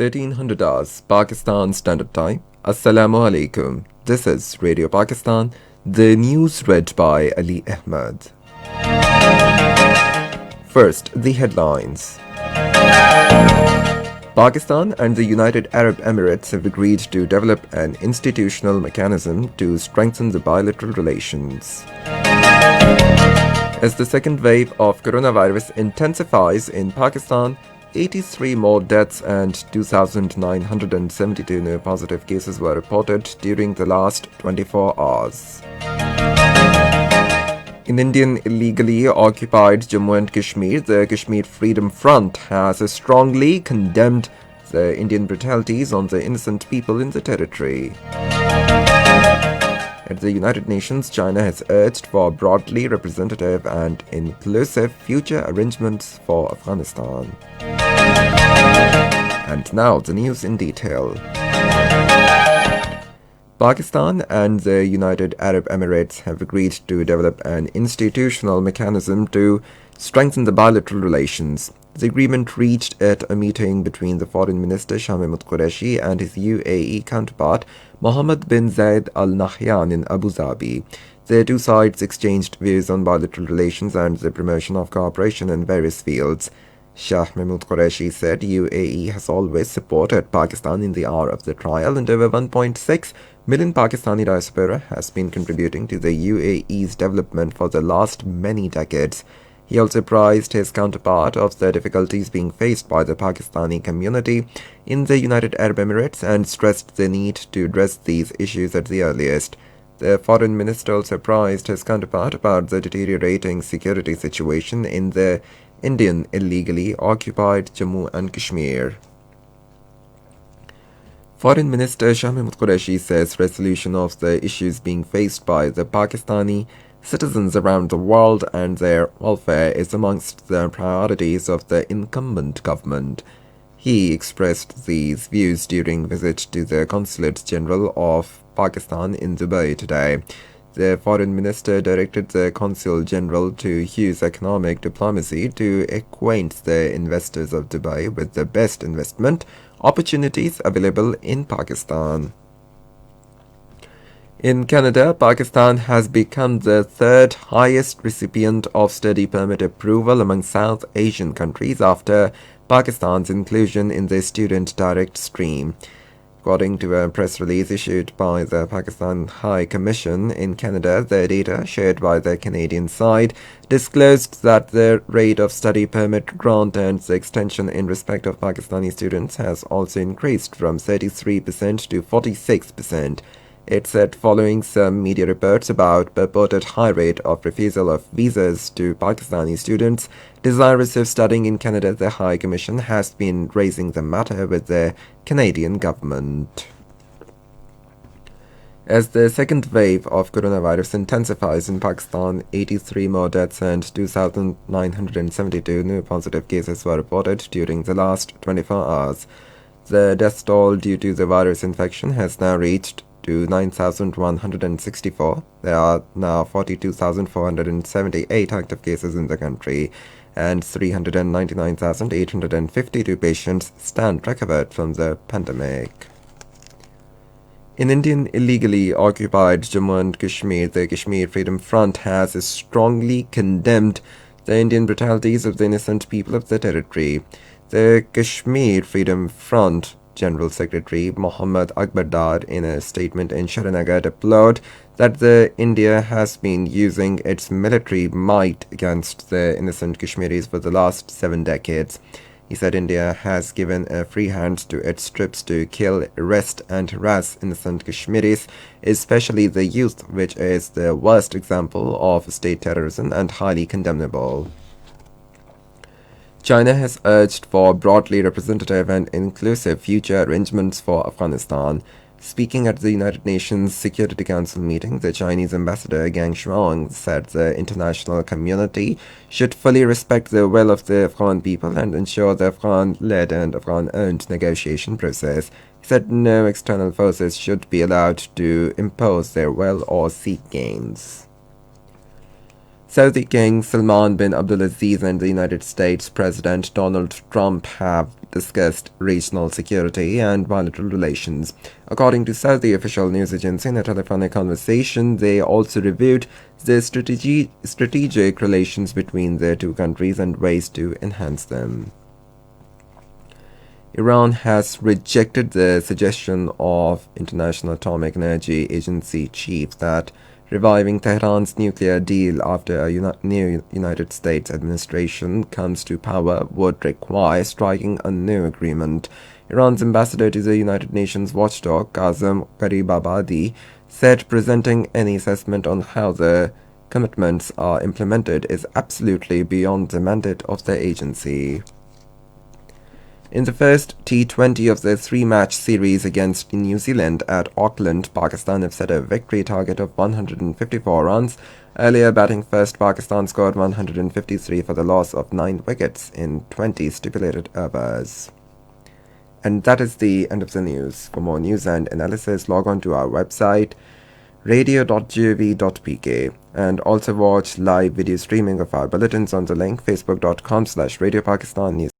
1300 hours, Pakistan Standard Time. Assalamu alaikum. This is Radio Pakistan. The news read by Ali Ahmed. First, the headlines. Pakistan and the United Arab Emirates have agreed to develop an institutional mechanism to strengthen the bilateral relations. As the second wave of coronavirus intensifies in Pakistan, 83 more deaths and 2,972 new positive cases were reported during the last 24 hours. In Indian illegally occupied Jammu and Kashmir, the Kashmir Freedom Front has strongly condemned the Indian brutalities on the innocent people in the territory. At the United Nations, China has urged for broadly representative and inclusive future arrangements for Afghanistan. And now the news in detail. Pakistan and the United Arab Emirates have agreed to develop an institutional mechanism to strengthen the bilateral relations. The agreement reached at a meeting between the Foreign Minister Shah Mahmood Qureshi and his UAE counterpart Mohammed bin Zayed Al Nahyan in Abu Dhabi. The two sides exchanged views on bilateral relations and the promotion of cooperation in various fields. Shah Mahmood Qureshi said UAE has always supported Pakistan in the hour of the trial, and over 1.6 million Pakistani diaspora has been contributing to the UAE's development for the last many decades. He also apprised his counterpart of the difficulties being faced by the Pakistani community in the United Arab Emirates and stressed the need to address these issues at the earliest. The foreign minister also apprised his counterpart about the deteriorating security situation in the Indian illegally occupied Jammu and Kashmir. Foreign Minister Shah Mahmood Qureshi says resolution of the issues being faced by the Pakistani citizens around the world and their welfare is amongst the priorities of the incumbent government. He expressed these views during a visit to the Consulate General of Pakistan in Dubai today. The Foreign Minister directed the Consul General to use economic diplomacy to acquaint the investors of Dubai with the best investment opportunities available in Pakistan. In Canada, Pakistan has become the third highest recipient of study permit approval among South Asian countries after Pakistan's inclusion in the Student Direct Stream. According to a press release issued by the Pakistan High Commission in Canada, the data shared by the Canadian side disclosed that the rate of study permit grant and the extension in respect of Pakistani students has also increased from 33% to 46%. It said following some media reports about purported high rate of refusal of visas to Pakistani students desirous of studying in Canada, the High Commission has been raising the matter with the Canadian government. As the second wave of coronavirus intensifies in Pakistan, 83 more deaths and 2,972 new positive cases were reported during the last 24 hours. The death toll due to the virus infection has now reached to 9,164. There are now 42,478 active cases in the country, and 399,852 patients stand recovered from the pandemic. In Indian illegally occupied Jammu and Kashmir, the Kashmir Freedom Front has strongly condemned the Indian brutalities of the innocent people of the territory. The Kashmir Freedom Front General Secretary Mohammad Akbar Dar, in a statement in Srinagar, deplored that the India has been using its military might against the innocent Kashmiris for the last 7 decades. He said India has given a free hand to its troops to kill, arrest and harass innocent Kashmiris, especially the youth, which is the worst example of state terrorism and highly condemnable. China has urged for broadly representative and inclusive future arrangements for Afghanistan. Speaking at the United Nations Security Council meeting, the Chinese ambassador Gang Shuang said the international community should fully respect the will of the Afghan people and ensure the Afghan-led and Afghan-owned negotiation process. He said no external forces should be allowed to impose their will or seek gains. Saudi King Salman bin Abdulaziz and the United States President Donald Trump have discussed regional security and bilateral relations. According to Saudi official news agency, in a telephonic conversation, they also reviewed the strategic relations between the two countries and ways to enhance them. Iran has rejected the suggestion of International Atomic Energy Agency chief that reviving Tehran's nuclear deal after a new United States administration comes to power would require striking a new agreement. Iran's ambassador to the United Nations watchdog, Kazem Garibabadi, said presenting any assessment on how the commitments are implemented is absolutely beyond the mandate of the agency. In the first T20 of the three-match series against New Zealand at Auckland, Pakistan have set a victory target of 154 runs. Earlier batting first, Pakistan scored 153 for the loss of 9 wickets in 20 stipulated overs. And that is the end of the news. For more news and analysis, log on to our website radio.gov.pk and also watch live video streaming of our bulletins on the link facebook.com/Radio Pakistan News.